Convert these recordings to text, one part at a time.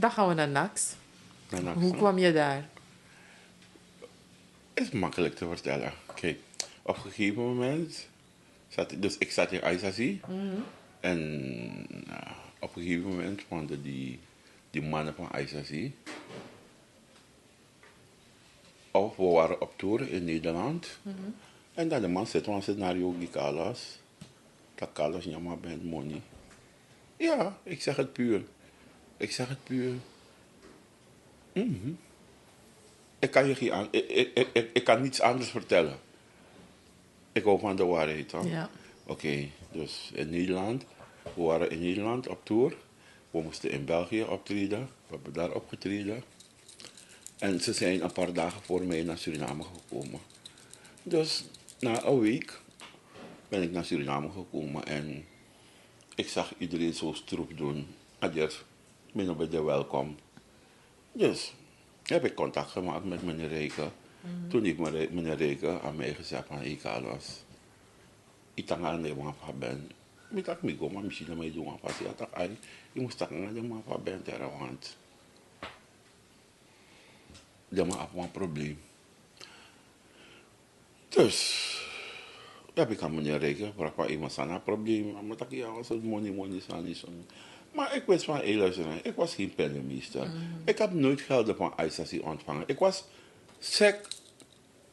Dan gaan we naar Nax. naar NAC. Hoe kwam je daar? Is makkelijk te vertellen. Kijk, op een gegeven moment ik zat in IJsselzee. En op een gegeven moment vonden die mannen van IJsselzee. Of we waren op tour in Nederland. En dan de man zit naar Yogi Kalas. Dat Kalas niet maar bent money. Ja, ik zeg het puur. Ik zeg het puur. Ik kan je geen ik kan niets anders vertellen. Ik hou van de waarheid, hoor. Ja. Oké, dus in Nederland. We waren in Nederland op tour. We moesten in België optreden. We hebben daar opgetreden. En ze zijn een paar dagen voor mij naar Suriname gekomen. Dus na een week ben ik naar Suriname gekomen en ik zag iedereen zo stroef doen. Adieu, ben bij de welkom. Dus heb ik contact gemaakt met meneer Reken. Toen heeft meneer Reken aan mij gezegd van, hey Carlos, ik denk aan de man van ben. Ik dacht, ik ga maar misschien mee doen. Ik dacht, je moest zeggen aan de man van ben, want dat is een probleem. Dus heb ik aan meneer Reken gevraagd van iemand een probleem. Maar ik dacht, ja, als het money is. Maar ik wist van, hé luister, ik was geen pennenmeester. Ik heb nooit gelden van ICC ontvangen. Ik was sec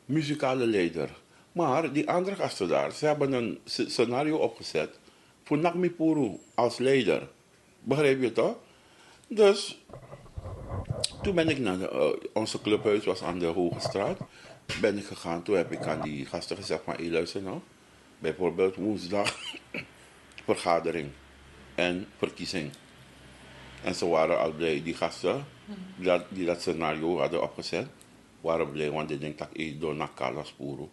muzikale leider. Maar die andere gasten daar, ze hebben een scenario opgezet voor Nakmi Puru als leider. Begrijp je toch? Dus toen ben ik naar onze clubhuis, was aan de Hoge Straat. Ben ik gegaan, toen heb ik aan die gasten gezegd van, hé luister nou. Bijvoorbeeld woensdag vergadering en verkiezing. En ze waren al blij, die gasten die dat scenario hadden opgezet, waren blij, want die denkt dat ik door naar Carlos Puro.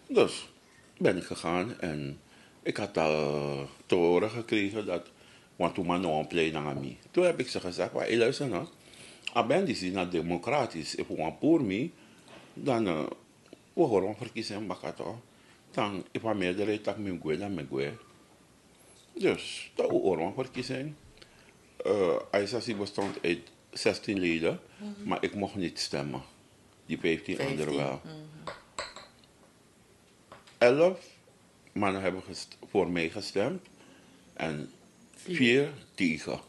Dus ben ik gegaan en ik had al te horen gekregen dat, want toen man nog een play naar mij. Toen heb ik ze gezegd, hé luister nou, ben die naar democratisch, if we want voor me, dan we horen verkiezing bakato. Dan ik heb meerderheid dat ik me dan me. Dus dat we horen verkiezing. ICC bestond uit 16 leden, maar ik mocht niet stemmen. Die 15 anderen wel. 11 mannen hebben voor mij gestemd en 4 tegen.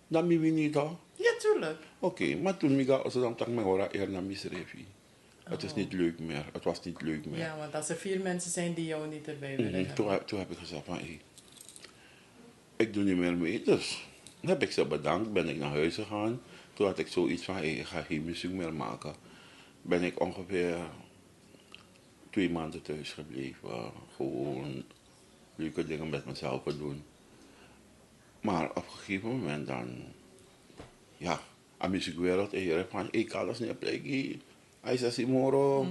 Dat ben je niet al? Ja, tuurlijk. Oké, maar toen ik als dan tak me horen eer naar misrefi. Het is niet leuk meer. Het was niet leuk meer. Ja, want als er 4 mensen zijn die jou niet erbij willen hebben. Toen heb ik gezegd van, hey, ik doe niet meer mee. Dus heb ik ze bedankt, ben ik naar huis gegaan. Toen had ik zoiets van, hey, ik ga geen muziek meer maken. Ben ik ongeveer 2 maanden thuis gebleven. Gewoon leuke dingen met mezelf doen. Maar op een gegeven moment dan, ja, aan de muziekwereld, en je hebt van, ik kan alles niet plegen. Hij zegt, Simoro,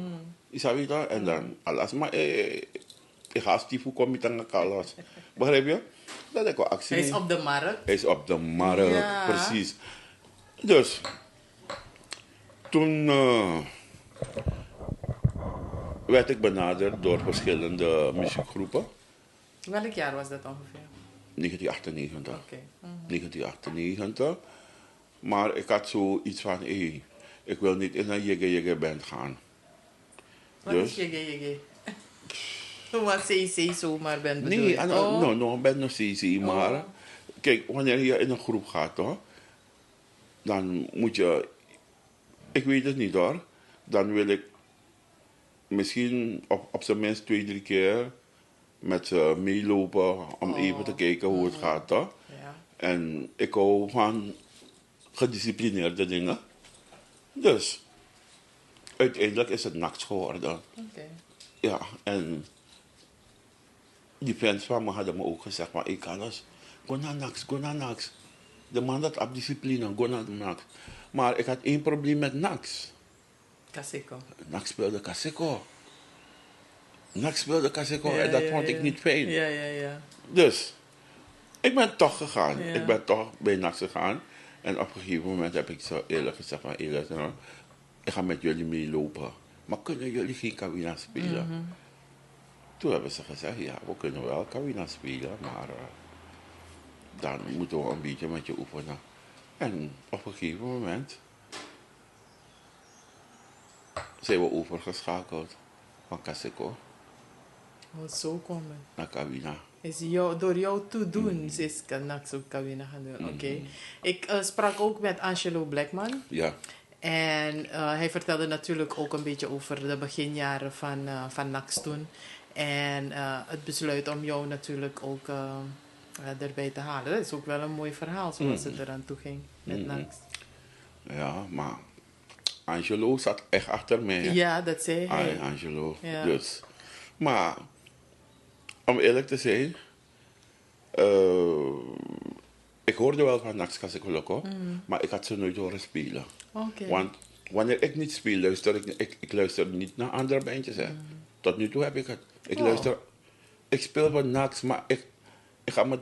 isabi dat? En dan, alles, maar ik ga stiefel komen met een kalas. Begrijp je? Dat ik wel actie. Hij is op de markt. Hij is op de markt, Ja. precies. Dus, toen werd ik benaderd door verschillende muziekgroepen. Welk jaar was dat ongeveer? 1998. Oké. 1998. Maar ik had zoiets van, hey, ik wil niet in een jigge band gaan. Wat Dus? is je? Wat CC zomaar bent bedoel Nee, je? no, ben nog CC, maar kijk, wanneer je in een groep gaat, hoor, dan moet je, ik weet het niet hoor, dan wil ik misschien op zijn minst 2, 3 keer met ze meelopen om even te kijken hoe het gaat, hoor. Ja. En ik hou van gedisciplineerde dingen. Dus, uiteindelijk is het nachts geworden. Oké. Ja, en die fans van me hadden me ook gezegd, maar ik kan eens, go naar Nax. De man dat op discipline, go naar Nax. Maar ik had 1 probleem met Nax. Kaseko. Nax speelde Kaseko en dat vond ik niet fijn. Ja. Dus, ik ben toch gegaan. Ja. Ik ben toch bij Nax gegaan. En op een gegeven moment heb ik zo eerlijk gezegd van, ik ga met jullie meelopen. Maar kunnen jullie geen Kawina spelen? Toen hebben ze gezegd, ja, we kunnen wel Kawina spelen, maar dan moeten we een beetje met je oefenen. En op een gegeven moment zijn we overgeschakeld van Kaseko Moet zo komen. naar Kawina. Is door jou te doen, is Kanak zo Kawina gaan doen. Oké. Ik sprak ook met Angelo Blackman. Ja. En hij vertelde natuurlijk ook een beetje over de beginjaren van NAX toen. En het besluit om jou natuurlijk ook erbij te halen. Dat is ook wel een mooi verhaal zoals het eraan toe ging met NAX. Ja, maar Angelo zat echt achter mij. Hè? Ja, dat zei hij. Angelo. Ja. Dus. Maar, om eerlijk te zijn, ik hoorde wel van Nax Kasekoloko, maar ik had ze nooit horen spelen. Oké. Want wanneer ik niet speel, luister ik luister niet naar andere bandjes. Hè. Tot nu toe heb ik het. Ik speel van Nax, maar ik ga mijn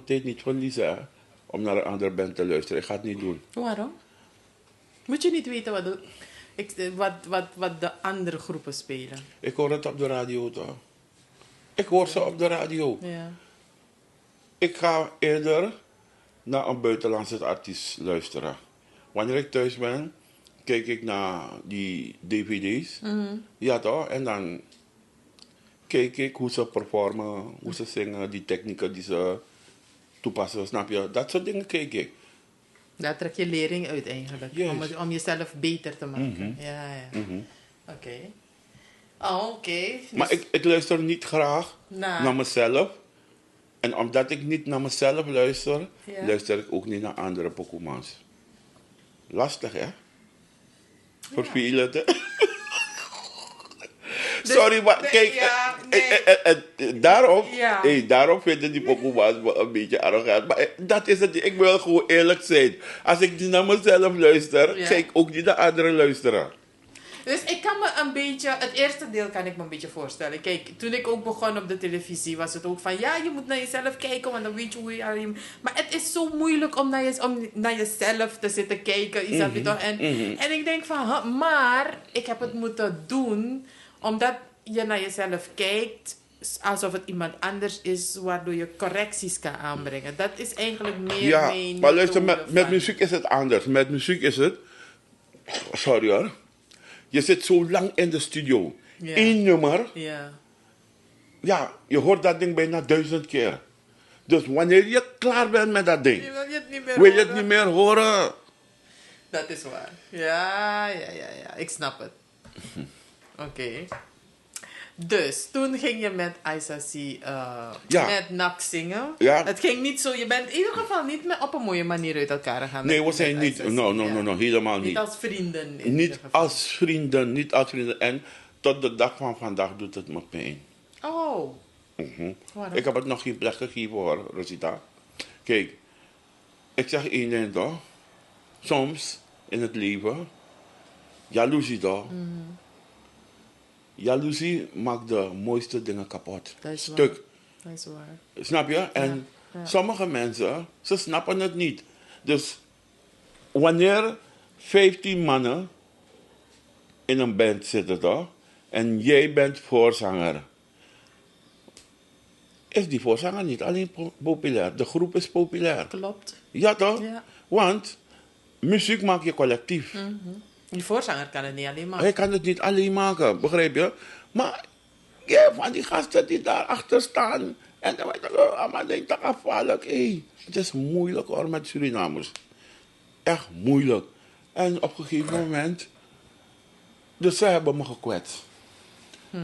tijd niet verliezen hè, om naar een andere band te luisteren. Ik ga het niet doen. Waarom? Moet je niet weten wat de andere groepen spelen? Ik hoor het op de radio toch. Ik hoor ze op de radio. Ja. Ik ga eerder naar een buitenlandse artiest luisteren. Wanneer ik thuis ben, kijk ik naar die dvd's. Ja toch? En dan kijk ik hoe ze performen, hoe ze zingen, die technieken die ze toepassen, snap je? Dat soort dingen kijk ik. Daar trek je lering uit eigenlijk. Yes. Om jezelf beter te maken. Ja. Oké. Oké. Maar ik luister niet graag Nou. naar mezelf. En omdat ik niet naar mezelf luister, Ja. luister ik ook niet naar andere Pokémons. Lastig, hè? Vervelend, hè? Sorry, maar kijk, ja, nee. daarom, Ja. daarom vinden die Pokémons me een beetje arrogant. Maar dat is het, ik wil gewoon eerlijk zijn. Als ik niet naar mezelf luister, Ja. ga ik ook niet naar anderen luisteren. Dus ik kan me een beetje, het eerste deel kan ik me een beetje voorstellen. Kijk, toen ik ook begon op de televisie was het ook van, ja, je moet naar jezelf kijken, want dan weet je hoe je... Maar het is zo moeilijk om naar jezelf te zitten kijken, snap je toch? En ik denk van, maar ik heb het moeten doen, omdat je naar jezelf kijkt, alsof het iemand anders is, waardoor je correcties kan aanbrengen. Dat is eigenlijk meer Ja, mijn maar luister, methode met van- muziek is het anders. Met muziek is het... Sorry hoor. Je zit zo lang in de studio. Ja. Eén nummer. Ja. Ja, je hoort dat ding bijna 1000 keer. Dus wanneer je klaar bent met dat ding, Je wil je het niet meer wil je het horen. niet meer horen. Dat is waar. Ja. Ik snap het. Oké. Dus, toen ging je met Aisasi Ja. met NAC zingen. Ja. Het ging niet zo, je bent in ieder geval niet op een mooie manier uit elkaar gegaan. Nee, met- we zijn met niet. Aisasi, No, helemaal Niet niet. als vrienden. in ieder Niet geval. als vrienden, niet als vrienden. En tot de dag van vandaag doet het me pijn. Oh. Waarom? Ik heb het nog geen plek gegeven hoor, Rosita. Kijk, ik zeg één ding toch. Soms in het leven, jaloezie toch. Jaloezie maakt de mooiste dingen kapot. Dat is Stuk. waar. Dat is waar. Snap je? En ja. sommige mensen, ze snappen het niet. Dus wanneer 15 mannen in een band zitten toch? En jij bent voorzanger. Is die voorzanger niet alleen populair? De groep is populair. Klopt. Ja toch? Ja. Want muziek maak je collectief. Die voorzanger kan het niet alleen maar. Hij kan het niet alleen maken, begrijp je? Maar ja, van die gasten die daar achter staan. En dan weet ik, maar denk dat afvallig. Het is moeilijk hoor met Surinamers. Echt moeilijk. En op een gegeven moment. Dus ze hebben me gekwetst.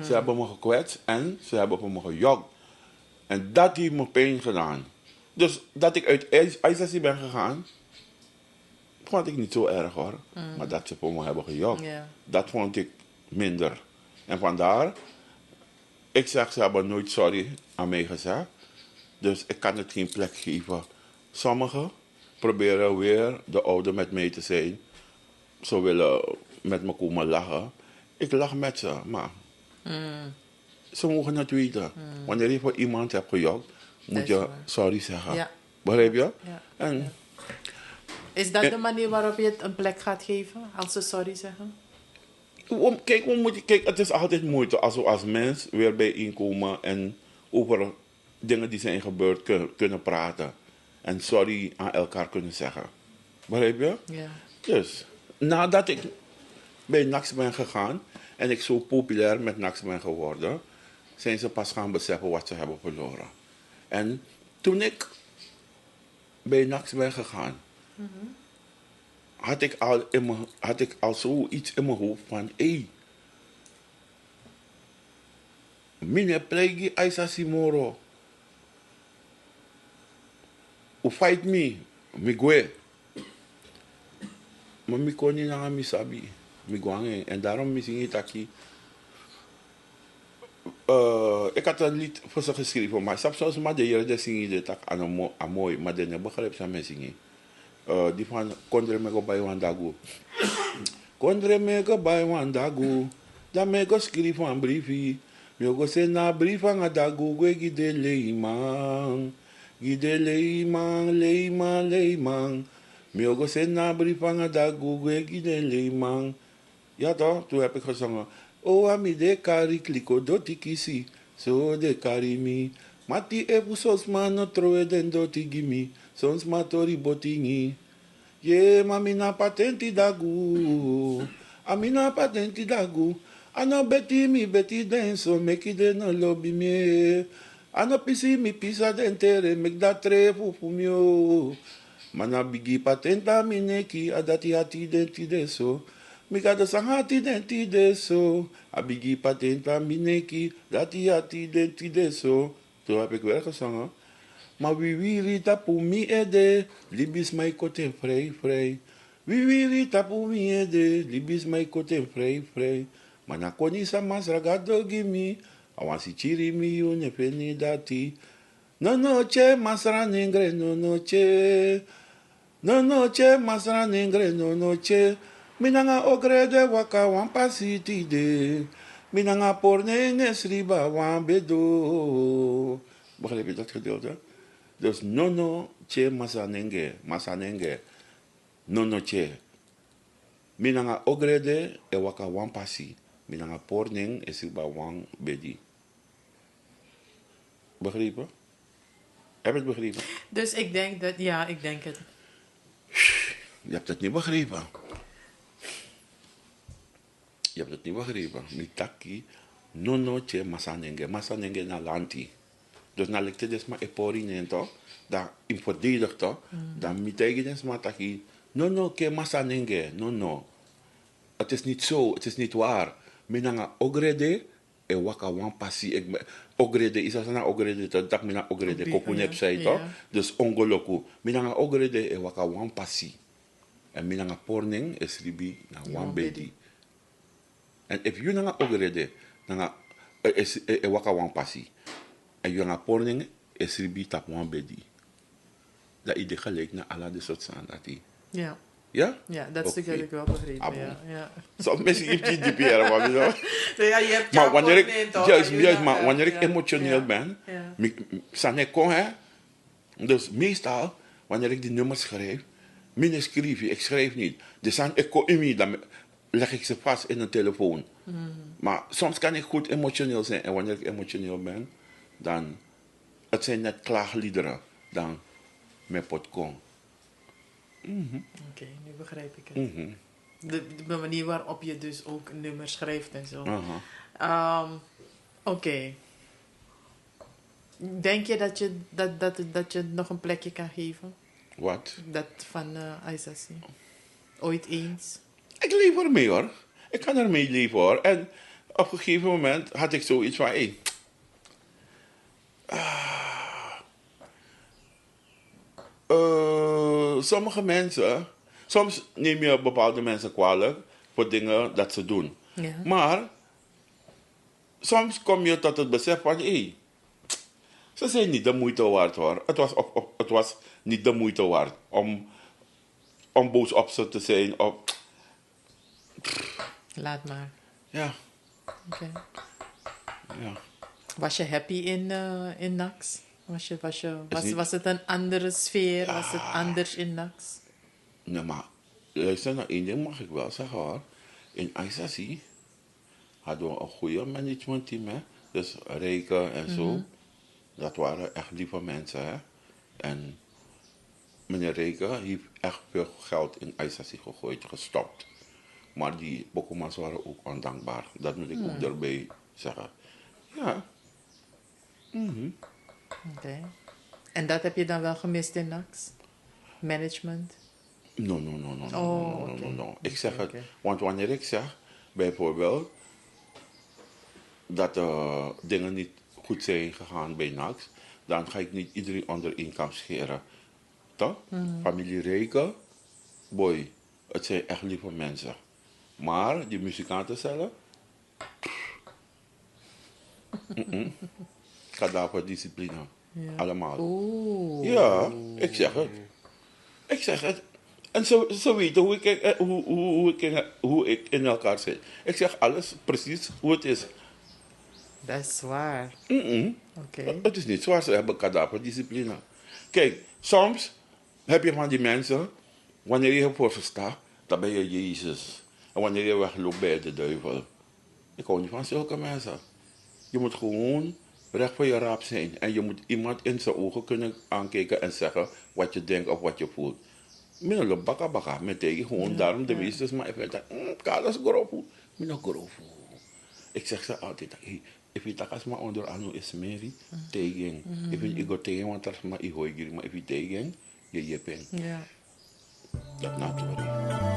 Ze hebben me gekwetst en ze hebben voor me gejokt. En dat heeft me pijn gedaan. Dus dat ik uit ICC ben gegaan, vond ik niet zo erg hoor. Maar dat ze voor me hebben gejokt, Ja. dat vond ik minder. En vandaar, ik zeg, ze hebben nooit sorry aan mij gezegd. Dus ik kan het geen plek geven. Sommigen proberen weer de oude met mij te zijn. Ze willen met me komen lachen. Ik lach met ze, maar ze mogen het weten. Wanneer je voor iemand hebt gejokt, moet Dat is je waar. sorry zeggen. Ja. Begrijp je? Ja. En Is dat de manier waarop je het een plek gaat geven? Als ze sorry zeggen? kijk, het is altijd moeite als we als mens weer bijeenkomen en over dingen die zijn gebeurd kunnen praten. En sorry aan elkaar kunnen zeggen. Begrijp je? Ja. Dus, nadat ik bij NAX ben gegaan en ik zo populair met NAX ben geworden, zijn ze pas gaan beseffen wat ze hebben verloren. En toen ik bij NAX ben gegaan, had ik al zoiets in mijn hoofd van, hé, mine plegi Aisa Simoro, who fight me, mi gue. Maar mi kon niet naar mi sabi, mi guange. En daarom misschien het aki. Ik had een lied voor ze geschreven, maar soms maar de jaren zingen dit tak aan mooi, maar de begrijp ze me zingen. Die van Kondre Mego bij Wandago. Kondre Mego bij Wandago. Da Mego schreef een briefie. Mego se na brief aan Adago, we gide leimang. Gide leimang, leimang, leimang. Mego se na brief aan Adago, we gide leimang. Ja toch, toen heb ik gezongen. O ami de kari kliko doti kisi, so de kari mi. Mati ebu sos mano troe den doti gimi, sons matori botingi. Ye mamina patenti dagu, amina patenti dagu. Ano beti mi beti denso, meki de no lobby me. Ano pisi mi pisa dentere, mek da trefu fumio. Mana bigi patenta mineki, adati hati denti deso. Mikado sangati denti deso. Abigi patenta mineki, dati hati denti deso. Toen heb ik weer gezongen. Maar wie wil tapu mi ede, libis mij kote vrij, vrij. Wie wil tapu mi ede, libis mij kote vrij, vrij. Maar na koni sa mas ragado gimi, awansi chiri mi yu nefeni dati. No noche masra nengre, no noche. No noche masra nengre, no noche. Minanga ogrede waka wampasiti de. Minanga pornenge sriba wambedo. Begrijp je dat gedeelte? Dus nono che masanenge, nono che. Minanga ogrede e waka wampasi. Minanga porning e sriba wang bedi. Begrepen? Heb je het begrepen? Dus ik denk dat, ja, ik denk het. Je hebt het niet begrepen. Je hebt het niet begrepen. Mitaki, nono che masanenge. Masanenge na lanti. Dus na lekte des ma epori nento, da impodedig toch, dan mitegi des ma taki, no ke masanenge, no. Het is niet zo, het is niet waar. Minanga ogrede, e waka wan passi, ogrede, is na ogrede, dat mina ogrede, kokunep zei toch, dus ongoloku. Minanga ogrede, e waka wan passi. En minanga porning, is ribi na wan bedi. En if you nanga ogrede, nanga, e waka wan passi. En je gaat porning is ribi tap wan bedi. Dat idee gelijk naar alle de soort staan dat hij. Ja. Ja? Ja, dat stuk heb ik wel begrepen. Ja. Soms mensen heeft die diepere, maar je hebt maar wanneer ik, juist, maar wanneer ik emotioneel ben, ik kon hè. Dus meestal, wanneer ik die nummers schrijf, ik schrijf niet. Dus dan ik kon dan leg ik ze vast in een telefoon. Maar soms kan ik goed emotioneel zijn en wanneer ik emotioneel ben, dan, het zijn net klaagliederen, dan met potkom. Oké, nu begrijp ik het. De manier waarop je dus ook nummers schrijft en zo. Oké. Denk je dat je nog een plekje kan geven? Wat? Dat van Aisasi. Ooit eens? Ik leef ermee hoor. Ik kan ermee leven hoor. En op een gegeven moment had ik zoiets van, hé. Sommige mensen, soms neem je bepaalde mensen kwalijk voor dingen dat ze doen. Ja. Maar soms kom je tot het besef van, hé, ze zijn niet de moeite waard hoor. Het was niet de moeite waard om boos op ze te zijn. Laat maar. Ja. Okay. Ja. Was je happy in NAX? Was het een andere sfeer? Ja. Was het anders in NAX? Nee, maar luister naar één ding mag ik wel zeggen hoor. In Aisasi hadden we een goede managementteam. Hè? Dus Rijke en zo. Dat waren echt lieve mensen. Hè? En meneer Reken heeft echt veel geld in ICC gegooid, gestopt. Maar die Bokomas waren ook ondankbaar. Dat moet ik ook erbij zeggen. Ja. Oké. En dat heb je dan wel gemist in NAX? Management? No. Ik zeg het, Oké. want wanneer ik zeg, bijvoorbeeld, dat dingen niet goed zijn gegaan bij NAX, dan ga ik niet iedereen onder één kam scheren. Toch? Familie Reken, boy, het zijn echt lieve mensen. Maar die muzikanten zelf, kadaver discipline. Ja. Allemaal. Oeh. Ja, ik zeg het. Ik zeg het. En zo weten hoe ik in elkaar zit. Ik zeg alles precies hoe het is. Dat is waar. Oké. Het is niet zwaar, ze hebben kadaverdiscipline. Kijk, soms heb je van die mensen, wanneer je voor ze staat, dan ben je Jezus. En wanneer je wegloopt, ben je de duivel. Ik hou niet van zulke mensen. Je moet gewoon recht voor je raap zijn. En je moet iemand in zijn ogen kunnen aankijken en zeggen wat je denkt of wat je voelt. Minelo baka met tegen gewoon daarom de meeste maar even dat kalas grofu, mina grofu. Ik zeg ze altijd, hey, if je takas maar onder anu is meri tegen. If je go tegen want er maar i hooi maar if je tegen je pen. Ja. Dat natuurlijk.